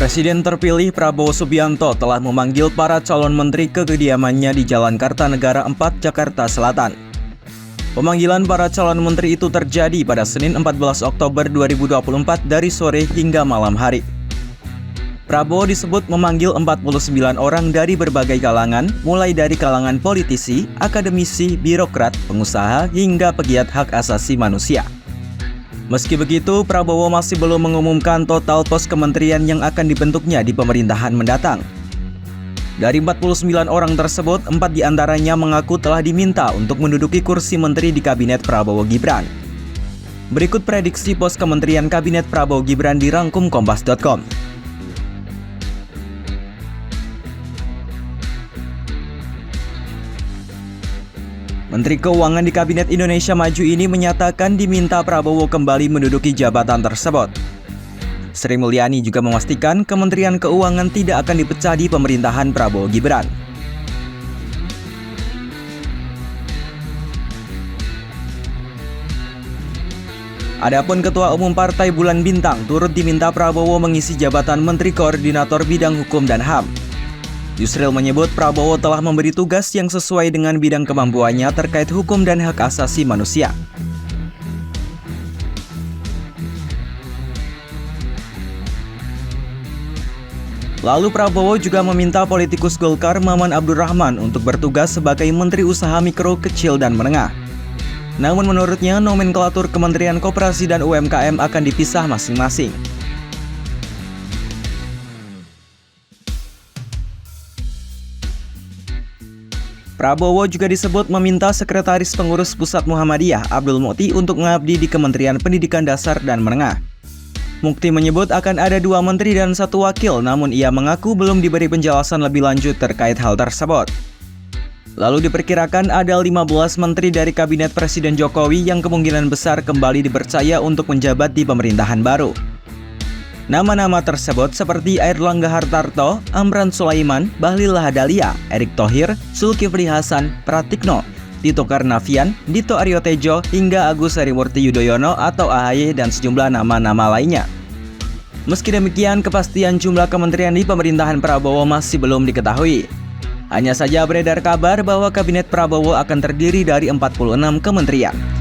Presiden terpilih Prabowo Subianto telah memanggil para calon menteri ke kediamannya di Jalan Kartanegara 4, Jakarta Selatan. Pemanggilan para calon menteri itu terjadi pada Senin 14 Oktober 2024 dari sore hingga malam hari. Prabowo disebut memanggil 49 orang dari berbagai kalangan, mulai dari kalangan politisi, akademisi, birokrat, pengusaha, hingga pegiat hak asasi manusia. Meski begitu, Prabowo masih belum mengumumkan total pos kementerian yang akan dibentuknya di pemerintahan mendatang. Dari 49 orang tersebut, 4 diantaranya mengaku telah diminta untuk menduduki kursi menteri di kabinet Prabowo Gibran. Berikut prediksi pos kementerian kabinet Prabowo Gibran dirangkum Kompas.com. Menteri Keuangan di Kabinet Indonesia Maju ini menyatakan diminta Prabowo kembali menduduki jabatan tersebut. Sri Mulyani juga memastikan Kementerian Keuangan tidak akan dipecah di pemerintahan Prabowo Gibran. Adapun Ketua Umum Partai Bulan Bintang turut diminta Prabowo mengisi jabatan Menteri Koordinator Bidang Hukum dan HAM. Yusril menyebut Prabowo telah memberi tugas yang sesuai dengan bidang kemampuannya terkait hukum dan hak asasi manusia. Lalu Prabowo juga meminta politikus Golkar Maman Abdurrahman untuk bertugas sebagai Menteri Usaha Mikro, Kecil, dan Menengah. Namun menurutnya nomenklatur Kementerian Koperasi dan UMKM akan dipisah masing-masing. Prabowo juga disebut meminta Sekretaris Pengurus Pusat Muhammadiyah Abdul Mukti untuk mengabdi di Kementerian Pendidikan Dasar dan Menengah. Mukti menyebut akan ada 2 menteri dan 1 wakil, namun ia mengaku belum diberi penjelasan lebih lanjut terkait hal tersebut. Lalu diperkirakan ada 15 menteri dari Kabinet Presiden Jokowi yang kemungkinan besar kembali dipercaya untuk menjabat di pemerintahan baru. Nama-nama tersebut seperti Airlangga Hartarto, Amran Sulaiman, Bahlil Lahadalia, Erick Thohir, Zulkifli Hasan, Pratikno, Tito Karnavian, Dito Aryo Tejo, hingga Agus Harimurti Yudhoyono atau AHY dan sejumlah nama-nama lainnya. Meski demikian, kepastian jumlah kementerian di pemerintahan Prabowo masih belum diketahui. Hanya saja beredar kabar bahwa kabinet Prabowo akan terdiri dari 46 kementerian.